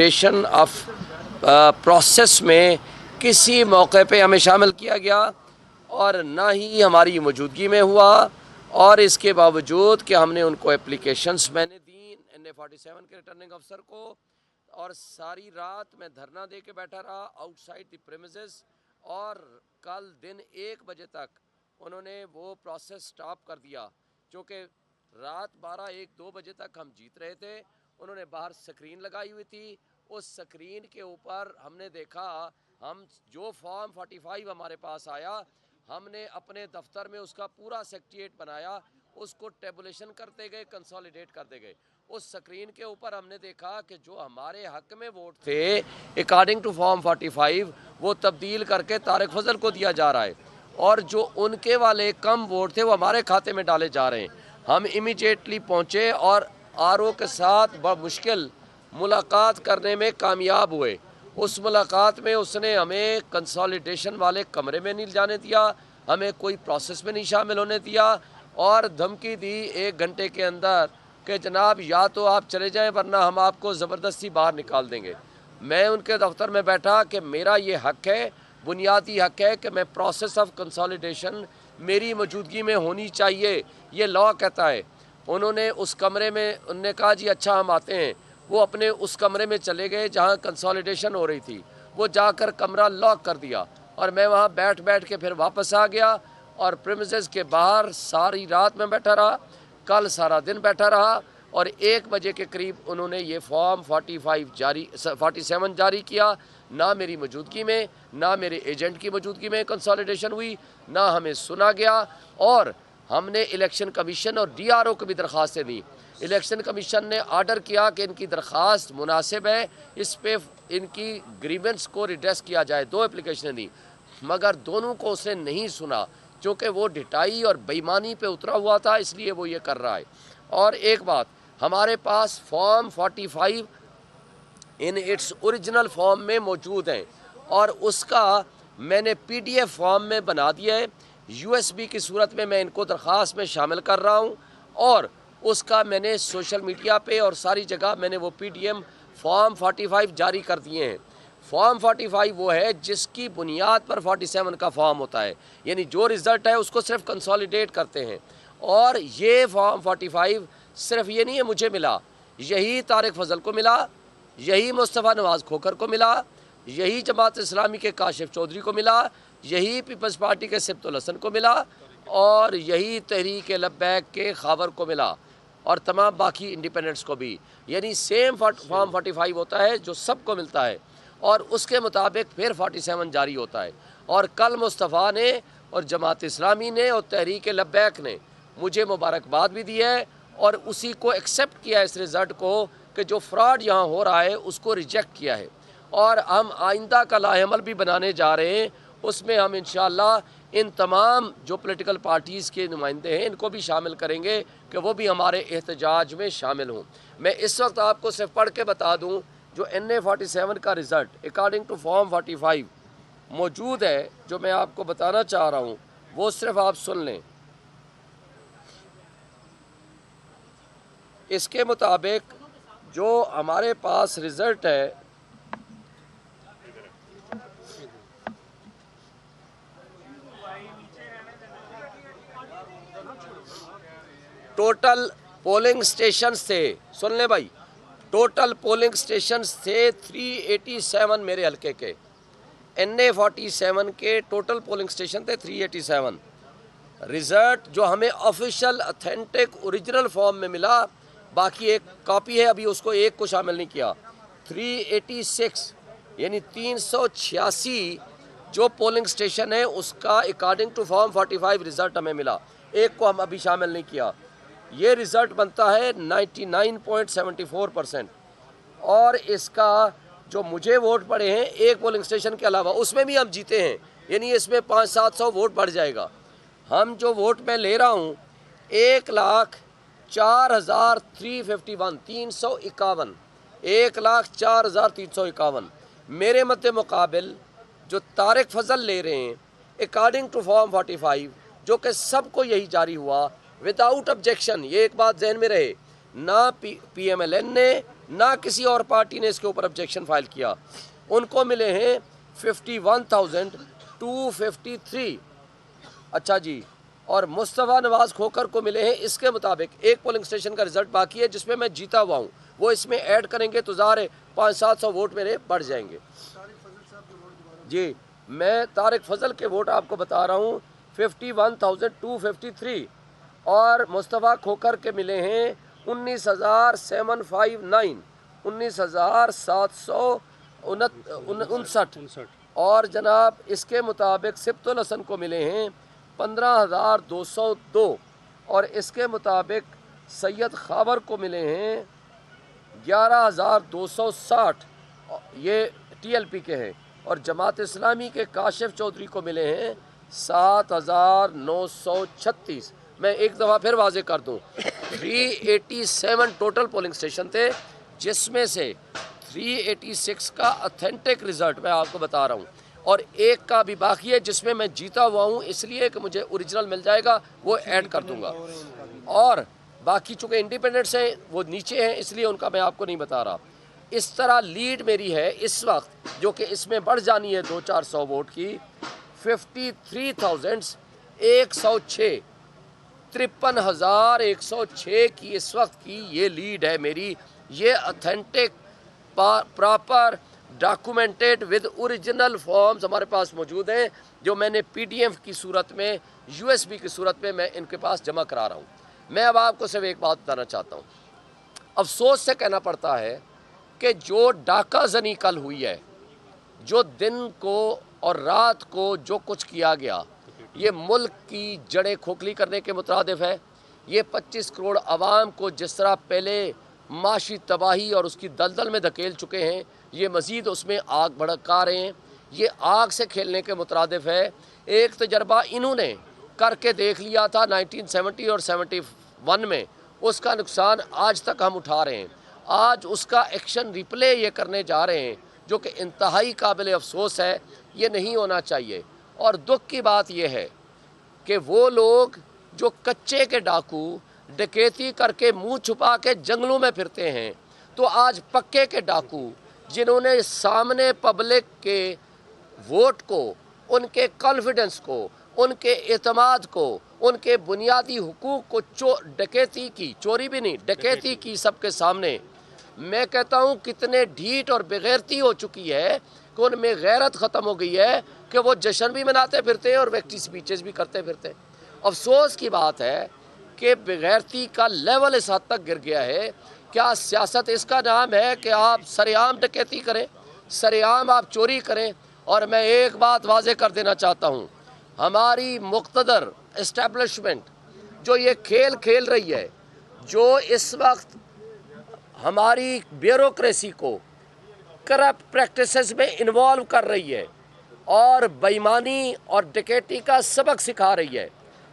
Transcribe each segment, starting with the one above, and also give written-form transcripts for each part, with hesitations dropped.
Consolidation of process में किसी मौके पे हमें शामिल किया गया और ना ही हमारी मौजूदगी में हुआ। और इसके बावजूद कि हमने उनको एप्लीकेशंस मैंने दी NA-47 के रिटर्निंग अफसर को, और सारी रात मैं धरना दे के बैठा रहा आउटसाइड द प्रेमिसेस, और कल दिन 1 बजे तक उन्होंने वो प्रोसेस स्टॉप कर दिया। क्योंकि रात 12-1-2 बजे तक हम जीत रहे थे। उन्होंने बाहर स्क्रीन लगाई हुई थी, उस स्क्रीन के ऊपर हमने देखा, हम जो फॉर्म 45 हमारे पास आया, हमने अपने दफ्तर में उसका पूरा सेक्रेटेरिएट बनाया, उसको टेबुलेशन करते गए, कंसोलिडेट करते गए। उस स्क्रीन के ऊपर हमने देखा कि जो हमारे हक में वोट थे अकॉर्डिंग टू फॉर्म 45 वो तब्दील करके तारिक फजल को दिया जा रहा है, और जो उनके वाले कम वोट थे वो हमारे खाते में डाले जा रहे हैं। हम इमीडिएटली पहुँचे और RO के साथ मुश्किल मुलाकात करने में कामयाब हुए। उस मुलाकात में उसने हमें कंसोलिडेशन वाले कमरे में नहीं जाने दिया, हमें कोई प्रोसेस में नहीं शामिल होने दिया, और धमकी दी 1 घंटे के अंदर कि जनाब या तो आप चले जाएं वरना हम आपको ज़बरदस्ती बाहर निकाल देंगे। मैं उनके दफ्तर में बैठा कि मेरा ये हक है, बुनियादी हक है कि मैं प्रोसेस ऑफ कंसोलिडेशन मेरी मौजूदगी में होनी चाहिए, ये लॉ कहता है। उन्होंने उस कमरे में, उन्होंने कहा जी अच्छा हम आते हैं। वो अपने उस कमरे में चले गए जहाँ कंसोलिडेशन हो रही थी, वो जाकर कमरा लॉक कर दिया, और मैं वहाँ बैठ के फिर वापस आ गया, और प्रीमिसेस के बाहर सारी रात में बैठा रहा, कल सारा दिन बैठा रहा, और 1 बजे के करीब उन्होंने ये फॉर्म 47 जारी किया। ना मेरी मौजूदगी में, ना मेरे एजेंट की मौजूदगी में कंसोलिडेशन हुई, ना हमें सुना गया। और हमने इलेक्शन कमीशन और DRO को भी दरख्वास्तें दी। इलेक्शन कमीशन ने आर्डर किया कि इनकी दरख्वास्त मुनासिब है, इस पे इनकी ग्रीवेंस को रिड्रेस किया जाए। 2 एप्लीकेशनें दी, मगर दोनों को उसने नहीं सुना, क्योंकि वो ढिठाई और बेईमानी पे उतरा हुआ था, इसलिए वो ये कर रहा है। और एक बात, हमारे पास form 45 in its original form में मौजूद हैं, और उसका मैंने PDF फॉर्म में बना दिया है। USB की सूरत में मैं इनको दरख्वास्त में शामिल कर रहा हूँ, और उसका मैंने सोशल मीडिया पे और सारी जगह मैंने वो PDF फॉर्म 45 जारी कर दिए हैं। फॉर्म 45 वो है जिसकी बुनियाद पर 47 का फॉर्म होता है, यानी जो रिज़ल्ट है उसको सिर्फ कंसोलिडेट करते हैं। और ये फॉर्म 45 सिर्फ ये नहीं है मुझे मिला, यही तारिक फजल को मिला, यही मुस्तफ़ा नवाज़ खोखर को मिला, यही जमात इस्लामी के काशिफ चौधरी को मिला, यही पीपल्स पार्टी के सिब्तुल हसन को मिला, और यही तहरीक लब्बैक के खावर को मिला, और तमाम बाकी इंडिपेंडेंट्स को भी। यानी सेम फॉर्म 45 होता है जो सबको मिलता है, और उसके मुताबिक फिर 47 जारी होता है। और कल मुस्तफ़ा ने और जमात इस्लामी ने और तहरीक लब्बैक ने मुझे मुबारकबाद भी दी है, और उसी को एक्सेप्ट किया, इस रिज़ल्ट को, कि जो फ्रॉड यहाँ हो रहा है उसको रिजेक्ट किया है। और हम आइंदा का लाहेअमल भी बनाने जा रहे हैं, उसमें हम इंशाअल्लाह इन तमाम जो पॉलिटिकल पार्टीज़ के नुमाइंदे हैं इनको भी शामिल करेंगे कि वो भी हमारे एहतजाज में शामिल हों। मैं इस वक्त आपको सिर्फ पढ़ के बता दूं, जो NA-47 का रिज़ल्ट अकॉर्डिंग टू फॉर्म 45 मौजूद है, जो मैं आपको बताना चाह रहा हूं, वो सिर्फ आप सुन लें। इसके मुताबिक जो हमारे पास रिज़ल्ट है, टोटल पोलिंग स्टेशन थे, सुन लें भाई, टोटल पोलिंग स्टेशन थे 387 मेरे हलके के। NA-47 के टोटल पोलिंग स्टेशन थे 387। रिज़ल्ट जो हमें ऑफिशियल ऑथेंटिक ओरिजिनल फॉर्म में मिला, बाकी एक कॉपी है, अभी उसको एक को शामिल नहीं किया, 386 यानी 386 जो पोलिंग स्टेशन है उसका अकॉर्डिंग टू फॉर्म 45 रिज़ल्ट हमें मिला, एक को हम अभी शामिल नहीं किया। ये रिज़ल्ट बनता है 99.74%। और इसका जो मुझे वोट पड़े हैं एक पोलिंग स्टेशन के अलावा, उसमें भी हम जीते हैं, यानी इसमें 500-700 वोट बढ़ जाएगा। हम जो वोट मैं ले रहा हूँ 1,04,351 1,04,351 मेरे मत मुकाबिल जो तारिक फजल ले रहे हैं अकॉर्डिंग टू फॉर्म 45, जो कि सबको यही जारी हुआ विदाउट ऑब्जेक्शन। ये एक बात जहन में रहे, ना PMLN ने ना किसी और पार्टी ने इसके ऊपर ऑब्जेक्शन फाइल किया। उनको मिले हैं 51,253। अच्छा जी, और मुस्तफ़ा नवाज़ खोखर को मिले हैं इसके मुताबिक, एक पोलिंग स्टेशन का रिजल्ट बाकी है जिसमें मैं जीता हुआ हूँ, वो इसमें ऐड करेंगे तो ज़ाहिर है 500-700 वोट मेरे बढ़ जाएंगे। जी, मैं तारिक फजल के वोट आपको बता रहा हूँ 51,253, और मुस्तफ़ा खोखर के मिले हैं 19,759, 19,759, और जनाब इसके मुताबिक सिब्तुल हसन को मिले हैं 15,202, और इसके मुताबिक सैयद खाबर को मिले हैं 11,260, ये TLP के हैं, और जमात इस्लामी के काशिफ चौधरी को मिले हैं 7,936। मैं एक दफ़ा फिर वाजे कर दूं, 387 टोटल पोलिंग स्टेशन थे, जिसमें से 386 का ऑथेंटिक रिज़ल्ट मैं आपको बता रहा हूं, और एक का भी बाकी है जिसमें मैं जीता हुआ हूं, इसलिए कि मुझे ओरिजिनल मिल जाएगा, वो ऐड कर दूंगा। और बाकी चूँकि इंडिपेंडेंट्स हैं वो नीचे हैं, इसलिए उनका मैं आपको नहीं बता रहा। इस तरह लीड मेरी है इस वक्त, जो कि इसमें बढ़ जानी है 200-400 वोट की, 53,106, 53,106 की इस वक्त की ये लीड है मेरी। ये authentic proper documented with original forms हमारे पास मौजूद हैं, जो मैंने PDF की सूरत में, USB की सूरत में मैं इनके पास जमा करा रहा हूँ। मैं अब आपको सिर्फ एक बात बताना चाहता हूँ, अफसोस से कहना पड़ता है कि जो डाका जनी कल हुई है, जो दिन को और रात को जो कुछ किया गया, ये मुल्क की जड़ें खोखली करने के मुतरादिफ है। ये 25 करोड़ आवाम को जिस तरह पहले माशी तबाही और उसकी दलदल में धकेल चुके हैं, ये मज़ीद उसमें आग भड़का रहे हैं। ये आग से खेलने के मुतरादिफ है। एक तजर्बा इन्होंने करके देख लिया था 1970 और 71 में, उसका नुकसान आज तक हम उठा रहे हैं। आज उसका एक्शन रिप्ले ये करने जा रहे हैं, जो कि इंतहाई काबिल अफसोस है। ये नहीं होना चाहिए। और दुख की बात यह है कि वो लोग जो कच्चे के डाकू डकैती करके मुंह छुपा के जंगलों में फिरते हैं, तो आज पक्के के डाकू जिन्होंने सामने पब्लिक के वोट को, उनके कॉन्फिडेंस को, उनके एतमाद को, उनके बुनियादी हुकूक को डकैती की, चोरी भी नहीं डकैती की सबके सामने, मैं कहता हूँ कितने ढीठ और बेगैरती हो चुकी है कि उनमें गैरत ख़त्म हो गई है कि वो जश्न भी मनाते फिरते हैं और व्यक्ति स्पीचेस भी करते फिरते हैं। अफसोस की बात है कि बेगैरती का लेवल इस हद तक गिर गया है। क्या सियासत इसका नाम है कि आप सरेआम डकैती करें, सरेआम आप चोरी करें? और मैं एक बात वाजे कर देना चाहता हूँ, हमारी मुक़्तदर इस्टेब्लिशमेंट जो ये खेल खेल रही है, जो इस वक्त हमारी ब्यूरोक्रेसी को करप्ट प्रैक्टिसेस में इन्वॉल्व कर रही है और बेईमानी और डकैती का सबक सिखा रही है,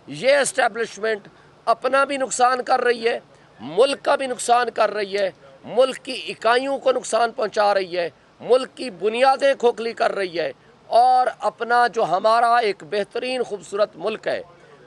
ये इस्टेब्लिशमेंट अपना भी नुकसान कर रही है, मुल्क का भी नुकसान कर रही है, मुल्क की इकाइयों को नुकसान पहुंचा रही है, मुल्क की बुनियादें खोखली कर रही है, और अपना जो हमारा एक बेहतरीन खूबसूरत मुल्क है,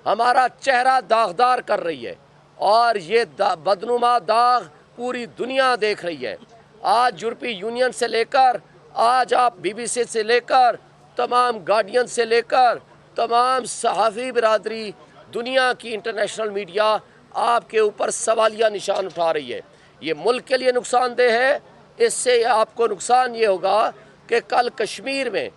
हमारा चेहरा दागदार कर रही है। और ये बदनुमा दाग पूरी दुनिया देख रही है। आज यूरोपीय यूनियन से लेकर, आज आप BBC से लेकर, तमाम गार्डियन से लेकर, तमाम सहाफ़ी बिरादरी, दुनिया की इंटरनेशनल मीडिया आपके ऊपर सवालिया निशान उठा रही है। ये मुल्क के लिए नुकसानदेह है। इससे आपको नुकसान ये होगा कि कल कश्मीर में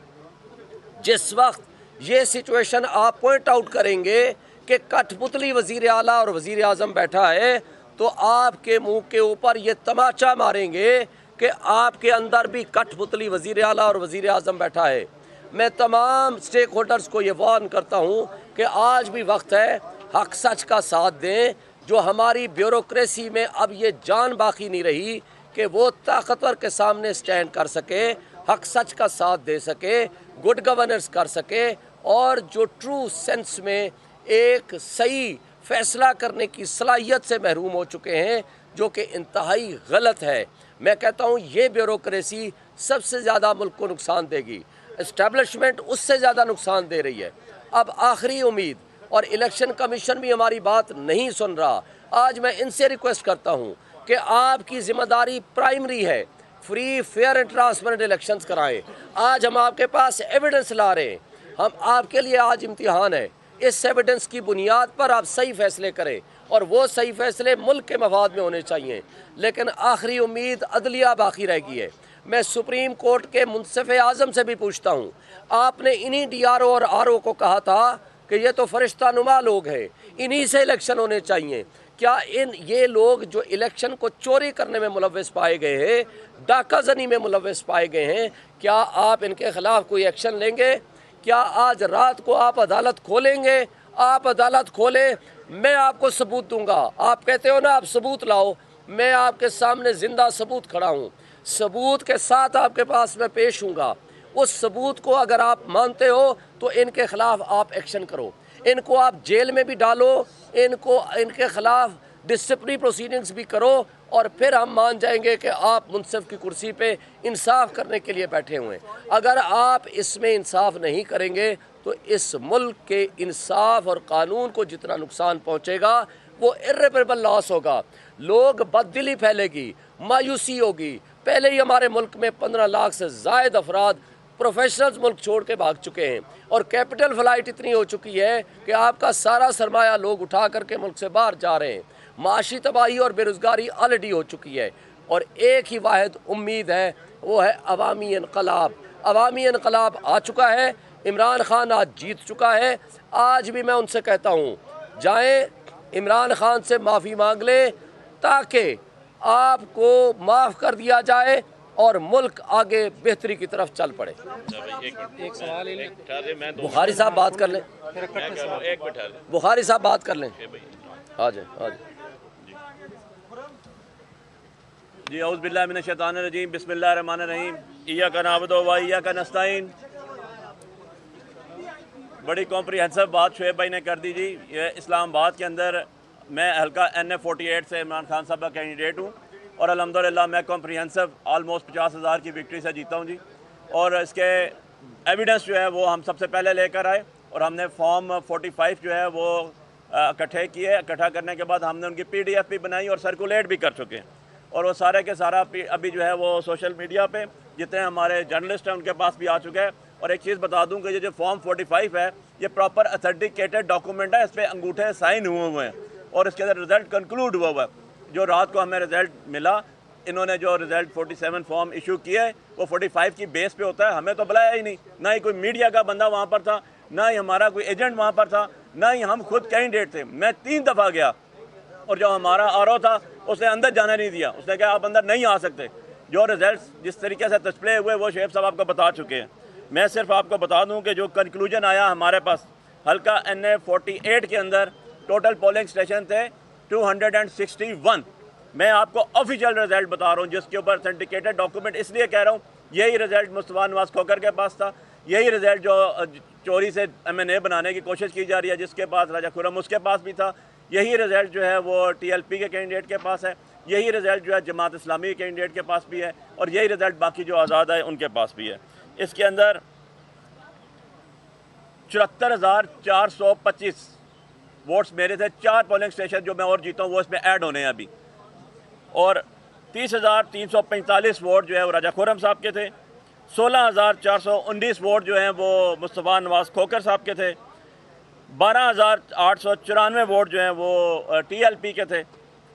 जिस वक्त ये सिचुएशन आप पॉइंट आउट करेंगे कि कठपुतली वज़ीर आला और वज़ीर आज़म बैठा है, तो आपके मुंह के ऊपर ये तमाचा मारेंगे कि आपके अंदर भी कठपुतली वज़ीर आला और वज़ीर आज़म बैठा है। मैं तमाम स्टेक होल्डर्स को ये वार्न करता हूँ कि आज भी वक्त है, हक सच का साथ दें। जो हमारी ब्यूरोक्रेसी में अब ये जान बाकी नहीं रही कि वो ताकतवर के सामने स्टैंड कर सके, हक सच का साथ दे सके, गुड गवर्नेंस कर सके, और जो ट्रू सेंस में एक सही फैसला करने की सलाहियत से महरूम हो चुके हैं, जो कि इंतहाई गलत है। मैं कहता हूँ ये ब्यूरोक्रेसी सबसे ज़्यादा मुल्क को नुकसान देगी, इस्टेब्लिशमेंट उससे ज़्यादा नुकसान दे रही है। अब आखिरी उम्मीद, और इलेक्शन कमीशन भी हमारी बात नहीं सुन रहा। आज मैं इनसे रिक्वेस्ट करता हूँ कि आपकी जिम्मेदारी प्राइमरी है, free fair and transparent elections कराएं। आज हम आपके पास एविडेंस ला रहे हैं, हम आपके लिए आज इम्तिहान है। इस एविडेंस की बुनियाद पर आप सही फैसले करें और वो सही फैसले मुल्क के मफाद में होने चाहिए। लेकिन आखिरी उम्मीद अदलिया बाकी रह गई है। मैं सुप्रीम कोर्ट के मुंसिफ आज़म से भी पूछता हूँ, आपने इन्हीं DRO और RO को कहा था कि ये तो फरिश्ता नुमा लोग हैं, इन्हीं से इलेक्शन होने चाहिए। क्या ये लोग जो इलेक्शन को चोरी करने में मुलव्वस पाए गए हैं, डाका जनी में मुलव्वस पाए गए हैं, क्या आप इनके खिलाफ कोई एक्शन लेंगे? क्या आज रात को आप अदालत खोलेंगे? आप अदालत खोलें, मैं आपको सबूत दूंगा। आप कहते हो ना आप सबूत लाओ, मैं आपके सामने ज़िंदा सबूत खड़ा हूँ, सबूत के साथ आपके पास मैं पेश हूँगा। उस सबूत को अगर आप मानते हो तो इनके खिलाफ आप एक्शन करो, इनको आप जेल में भी डालो, इनके खिलाफ डिसिप्लिनरी प्रोसीडिंग्स भी करो, और फिर हम मान जाएंगे कि आप मुंसिफ की कुर्सी पे इंसाफ करने के लिए बैठे हुए हैं। अगर आप इसमें इंसाफ नहीं करेंगे तो इस मुल्क के इंसाफ और कानून को जितना नुकसान पहुंचेगा वो इर्रेपरेबल लॉस होगा। लोग बददिली फैलेगी, मायूसी होगी। पहले ही हमारे मुल्क में 15 लाख से ज़ायद अफराद प्रोफेशनल्स मुल्क छोड़ के भाग चुके हैं, और कैपिटल फ्लाइट इतनी हो चुकी है कि आपका सारा सरमाया लोग उठा करके मुल्क से बाहर जा रहे हैं। माशी तबाही और बेरोज़गारी ऑलरेडी हो चुकी है, और एक ही वाहिद उम्मीद है, वो है अवामी इनकलाब। अवामी इनकलाब आ चुका है, इमरान खान आज जीत चुका है। आज भी मैं उनसे कहता हूँ, जाएं इमरान खान से माफ़ी मांग लें ताकि आपको माफ़ कर दिया जाए और मुल्क आगे बेहतरी की तरफ चल पड़े। एक सवाल बुखारी साहब बात कर लें, बुखारी साहब बात कर लें। आ जाए जी। औज़ु बिल्लाहि मिनश शैतानिर रजीम, बिस्मिल्लाहिर रहमानिर रहीम, इय्याका नअबुदु व इय्याका नस्तईन। बड़ी कॉम्प्रिहेंसिव बात शुएब भाई ने कर दी जी। ये इस्लामाबाद के अंदर मैं हल्का NF48 से इमरान खान साहब का कैंडिडेट हूँ, और अल्हम्दुलिल्लाह मैं कॉम्प्रिहेंसिव ऑलमोस्ट 50,000 की विक्ट्री से जीता हूँ जी। और इसके एविडेंस जो है वो हम सबसे पहले लेकर आए, और हमने फॉर्म 45 जो है वो इकट्ठे किए। इकट्ठा करने के बाद हमने उनकी PDF भी बनाई और सर्कुलेट भी कर चुके हैं, और वो सारे के सारा अभी जो है वो सोशल मीडिया पे जितने हमारे जर्नलिस्ट हैं उनके पास भी आ चुका है। और एक चीज़ बता दूं कि ये जो फॉर्म 45 है ये प्रॉपर अथेंटिकेटेड डॉक्यूमेंट है, इस पर अंगूठे साइन हुए हैं, और इसके अंदर रिज़ल्ट कंक्लूड हुआ है। जो रात को हमें रिज़ल्ट मिला, इन्होंने जो रिज़ल्ट 47 फॉर्म इशू किया है वो 45 की बेस पे होता है। हमें तो बुलाया ही नहीं, ना ही कोई मीडिया का बंदा वहाँ पर था, ना ही हमारा कोई एजेंट वहाँ पर था, ना ही हम खुद कैंडिडेट थे। मैं 3 दफ़ा गया, और जो हमारा RO था उसने अंदर जाने नहीं दिया, उसने कहा आप अंदर नहीं आ सकते। जो रिजल्ट जिस तरीके से डिस्प्ले हुए वो शेख साहब आपको बता चुके हैं। मैं सिर्फ आपको बता दूं कि जो कंक्लूजन आया हमारे पास हल्का NF48 के अंदर टोटल पोलिंग स्टेशन थे 261। मैं आपको ऑफिशियल रिजल्ट बता रहा हूँ, जिसके ऊपर ऑथेंटिकेटेड डॉक्यूमेंट इसलिए कह रहा हूँ, यही रिजल्ट मुस्तफा नवाज खोकर के पास था, यही रिजल्ट जो चोरी से MNA बनाने की कोशिश की जा रही है जिसके पास राजा खुर्रम उसके पास भी था, यही रिजल्ट जो है वो TLP के कैंडिडेट के पास है, यही रिजल्ट जो है जमात इस्लामी के कैंडिडेट के पास भी है, और यही रिजल्ट बाकी जो आज़ाद है उनके पास भी है। इसके अंदर 74,425 वोट्स मेरे थे। 4 पोलिंग स्टेशन जो मैं और जीता हूँ वो इसमें ऐड होने हैं अभी, और 30,345 वोट जो है वो राजा खुर्रम साहब के थे। 16,419 वोट जो हैं वो मुस्तफा नवाज खोकर साहब के थे। 12,894 वोट जो हैं वो TLP के थे।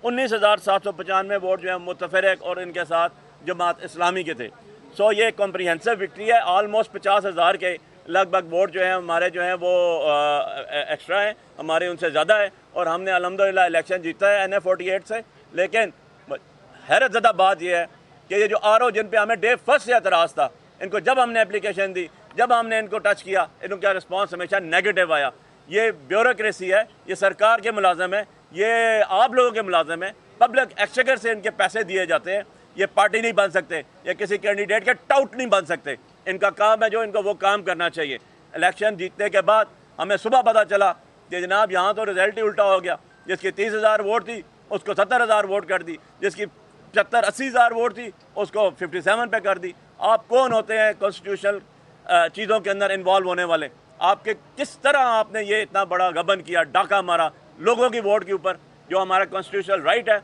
19,795 वोट जो हैं मुतफरक और इनके साथ जमात इस्लामी के थे। सो ये कॉम्प्रिहेंसिव विक्ट्री है। ऑलमोस्ट 50,000 के लगभग वोट जो हैं हमारे जो हैं वो एक्स्ट्रा हैं, हमारे उनसे ज़्यादा है, और हमने अल्हम्दुलिल्लाह इलेक्शन जीता है NF48 से। लेकिन हैरत ज़दा बात यह है कि ये जो RO जिन पे हमें डे फर्स्ट से एतराज़ था, इनको जब हमने एप्लीकेशन दी, जब हमने इनको टच किया, इनका रिस्पांस हमेशा नेगेटिव आया। ये ब्यूरोक्रेसी है, ये सरकार के मुलाजम है, ये आप लोगों के मुलाजम है, पब्लिक एक्सचेकर से इनके पैसे दिए जाते हैं। ये पार्टी नहीं बन सकते, या किसी कैंडिडेट के टाउट नहीं बन सकते। इनका काम है जो इनको वो काम करना चाहिए। इलेक्शन जीतने के बाद हमें सुबह पता चला कि जनाब यहाँ तो रिजल्ट ही उल्टा हो गया। जिसकी 30,000 वोट थी उसको 70,000 वोट कर दी, जिसकी 70-80,000 वोट थी उसको 57 पे कर दी। आप कौन होते हैं कॉन्स्टिट्यूशनल चीज़ों के अंदर इन्वॉल्व होने वाले? आपके किस तरह आपने ये इतना बड़ा गबन किया, डाका मारा लोगों की वोट के ऊपर, जो हमारा कॉन्स्टिट्यूशनल राइट है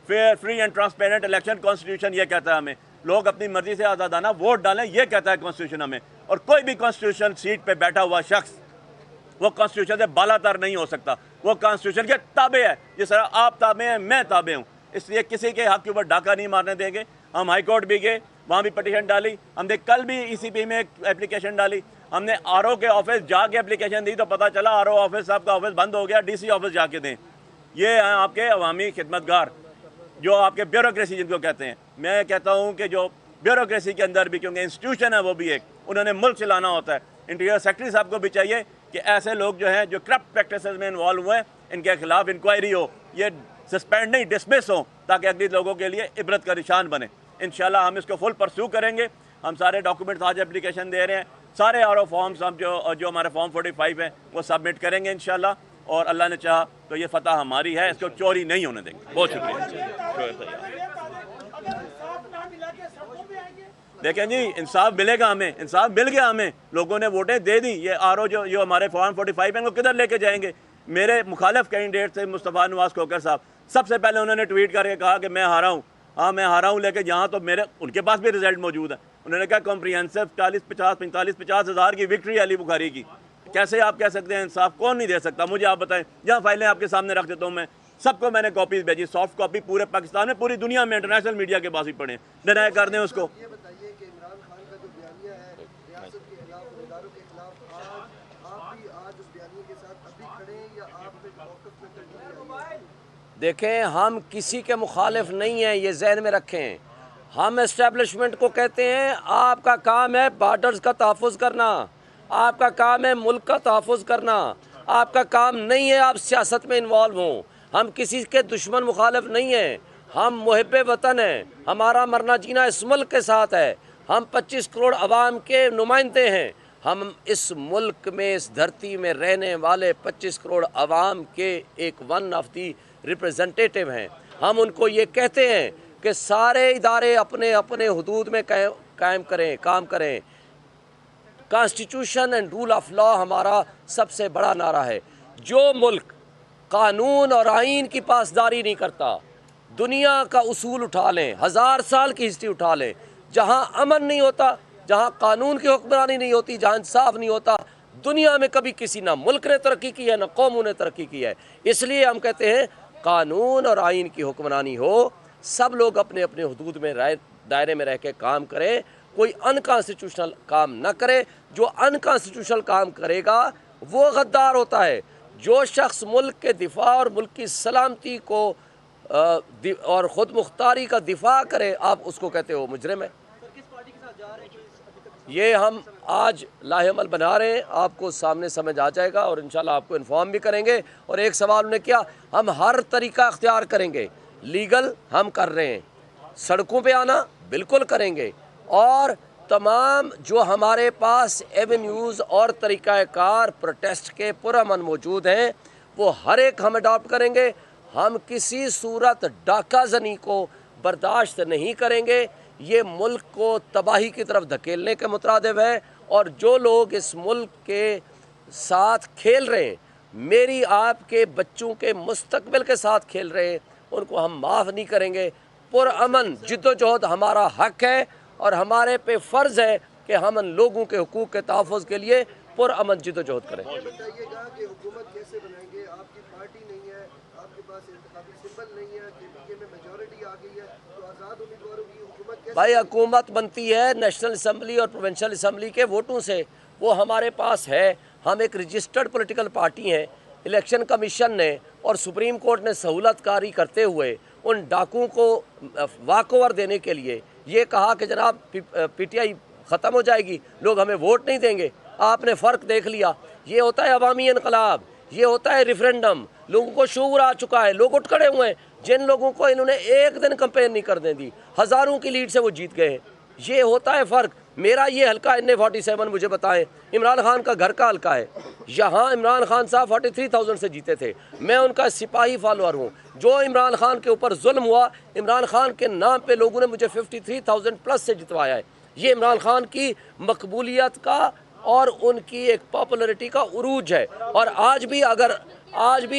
fair free and transparent election constitution ये कहता है हमें, लोग अपनी मर्जी से आज़ादाना वोट डालें, ये कहता है कॉन्स्टिट्यूशन हमें। और कोई भी कॉन्स्टिट्यूशन सीट पे बैठा हुआ शख्स वो कॉन्स्टिट्यूशन से बालातर नहीं हो सकता, वो कॉन्स्टिट्यूशन के ताबे है, जिस तरह आप ताबे हैं, मैं ताबे हूँ। इसलिए किसी के हक के ऊपर डाका नहीं मारने देंगे। हम हाई कोर्ट भी गए, वहाँ भी पटिशन डाली, हमने कल भी ECP में एक एप्लीकेशन डाली, हमने RO के ऑफिस जाके एप्लीकेशन दी तो पता चला RO ऑफिस साहब का ऑफिस बंद हो गया, DC ऑफिस जाके दें। ये हैं आपके अवामी खिदमतगार, जो आपके ब्यूरोक्रेसी जिनको कहते हैं। मैं कहता हूँ कि जो ब्यूरोक्रेसी के अंदर भी, क्योंकि इंस्टीट्यूशन है वो भी एक, उन्होंने मुल्क चलाना होता है। इंटीरियर सेक्रेटरी साहब को भी चाहिए कि ऐसे लोग जो हैं जो करप्ट प्रैक्टिसेस में इन्वॉल्व हुए हैं, इनके खिलाफ इंक्वायरी हो, ये सस्पेंड नहीं डिसमिस हो, ताकि अगले लोगों के लिए इबरत का निशान बने। इंशाल्लाह हम इसको फुल परस्यू करेंगे। हम सारे डॉक्यूमेंट्स आज एप्लीकेशन दे रहे हैं, सारे RO फॉर्म्स हम जो हमारे फॉर्म 45 हैं वो सबमिट करेंगे इंशाल्लाह, और अल्लाह ने चाहा तो ये फतह हमारी है, इसको चोरी नहीं होने देंगे। बहुत शुक्रिया। देखें जी, इंसाफ मिलेगा हमें, इंसाफ मिल गया हमें, लोगों ने वोटें दे दी। ये RO जो हमारे फॉर्म 45 हैं वो किधर लेके जाएंगे? मेरे मुखालिफ कैंडिडेट थे मुस्तफ़ा नवाज़ खोकर साहब, सबसे पहले उन्होंने ट्वीट करके कहा कि मैं हारा हूँ। हाँ मैं हारा हूँ, लेके जहाँ तो मेरे उनके पास भी रिजल्ट मौजूद है। उन्होंने कहा कॉम्प्रिहेंसिव 40-50 हज़ार की विक्ट्री अली बुखारी की। कैसे आप कह सकते हैं इंसाफ? कौन नहीं दे सकता? मुझे आप बताएं। जहाँ फाइलें आपके सामने रख देता हूँ मैं, सबको मैंने कॉपीज़ भेजी, सॉफ्ट कॉपी पूरे पाकिस्तान में, पूरी दुनिया में, इंटरनेशनल मीडिया के पास भी पढ़े, डिनाई कर दें उसको। देखें, हम किसी के मुखालिफ नहीं हैं, ये जहन में रखें। हम एस्टेब्लिशमेंट को कहते हैं आपका काम है बॉर्डर्स का तहफ़्फ़ुज़ करना, आपका काम है मुल्क का तहफ़्फ़ुज़ करना, आपका काम नहीं है आप सियासत में इन्वॉल्व हों। हम किसी के दुश्मन मुखालिफ नहीं हैं, हम मुहिब्बे वतन हैं, हमारा मरना जीना इस मुल्क के साथ है। हम 25 करोड़ अवाम के नुमाइंदे हैं। हम इस मुल्क में, इस धरती में रहने वाले 25 करोड़ अवाम के एक वन ऑफ दी रिप्रेजेंटेटिव हैं। हम उनको ये कहते हैं कि सारे इदारे अपने अपने हुदूद में कायम करें, काम करें। Constitution and rule of law हमारा सबसे बड़ा नारा है। जो मुल्क कानून और आइन की पासदारी नहीं करता, दुनिया का उसूल उठा लें, 1000 साल की हिस्ट्री उठा लें, जहाँ अमन नहीं होता, जहाँ कानून की हुक्मरानी नहीं होती, जहाँ इंसाफ नहीं होता, दुनिया में कभी किसी ना मुल्क ने तरक्की की है ना कौमों ने तरक्की की है। इसलिए हम कहते हैं कानून और आइन की हुक्मरानी हो, सब लोग अपने अपने हुदूद में दायरे में रह के काम करें, कोई अनकॉन्स्टिट्यूशनल काम ना करे। जो अनकॉन्स्टिट्यूशनल काम करेगा वो गद्दार होता है। जो शख्स मुल्क के दिफा और मुल्क की सलामती को और ख़ुद मुख्तारी का दिफा करे, आप उसको कहते हो मुजरिम है। ये हम आज लाहेअमल बना रहे हैं, आपको सामने समझ आ जाएगा और इंशाल्लाह आपको इन्फॉर्म भी करेंगे। और एक सवाल उन्होंने किया, हम हर तरीका अख्तियार करेंगे, लीगल हम कर रहे हैं, सड़कों पे आना बिल्कुल करेंगे, और तमाम जो हमारे पास एवेन्यूज़ और तरीक़ाकार प्रोटेस्ट के पुरअमन मौजूद हैं वो हर एक हम अडॉप्ट करेंगे। हम किसी सूरत डाका ज़नी को बर्दाश्त नहीं करेंगे। ये मुल्क को तबाही की तरफ धकेलने के मुतरादिफ है, और जो लोग इस मुल्क के साथ खेल रहे हैं, मेरी आपके बच्चों के मुस्तकबिल के साथ खेल रहे हैं, उनको हम माफ़ नहीं करेंगे। पुरअमन जिद्दोजहद हमारा हक है और हमारे पे फ़र्ज़ है कि हम उन लोगों के हुकूक़ के तहफ़्फ़ुज़ के लिए पुरअमन जिद्दोजहद करें। बताइएगा कि हुकूमत कैसे बनाएंगे? आपकी पार्टी नहीं है, आपके पास इंतखाबी सिंबल नहीं है, KPK में मेजॉरिटी आ गई है, तो आज़ाद उम्मीदवारों की हुकूमत कैसे? भाई हुकूमत बनती है नेशनल असम्बली और प्रोविंशियल असम्बली के वोटों से, वो हमारे पास है। हम एक रजिस्टर्ड पॉलिटिकल पार्टी हैं। इलेक्शन कमीशन ने और सुप्रीम कोर्ट ने सहूलतकारी करते हुए उन डाकुओं को वाकओवर देने के लिए ये कहा कि जनाब PTI ख़त्म हो जाएगी, लोग हमें वोट नहीं देंगे। आपने फ़र्क देख लिया। ये होता है अवामी इनकलाब, ये होता है रेफरेंडम। लोगों को शऊर आ चुका है, लोग उठ खड़े हुए हैं। जिन लोगों को इन्होंने एक दिन कंपेन नहीं करने दी, हज़ारों की लीड से वो जीत गए हैं। ये होता है फ़र्क। मेरा ये हल्का NA47 मुझे बताएं, इमरान खान का घर का हल्का है। यहाँ इमरान खान साहब 43,000 से जीते थे। मैं उनका सिपाही फॉलोअर हूँ। जो इमरान खान के ऊपर जुल्म हुआ, इमरान खान के नाम पे लोगों ने मुझे 53,000 प्लस से जितवाया है। ये इमरान खान की मकबूलियत का और उनकी एक पॉपुलरिटी का उरूज है। और आज भी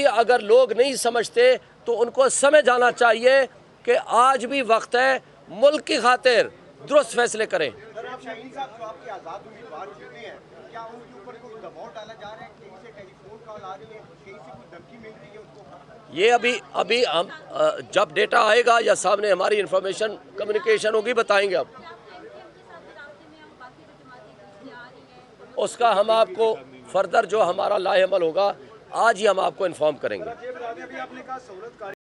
अगर लोग नहीं समझते तो उनको समझ आना चाहिए कि आज भी वक्त है मुल्क की खातिर दुरुस्त फैसले करें। सर, आप शाहीन साहब जो आपके आज़ाद उम्मीदवार जीते हैं, क्या उनके ऊपर कोई दबाव डाला जा रहा है? कहीं से टेलीफोन कॉल आ रही है, कहीं से कोई धमकी मिल रही है उनको? ये अभी हम जब डेटा आएगा या सामने हमारी इंफॉर्मेशन कम्युनिकेशन होगी बताएंगे। अब उसका हम आपको फर्दर जो हमारा लाहेअमल होगा आज ही हम आपको इन्फॉर्म करेंगे।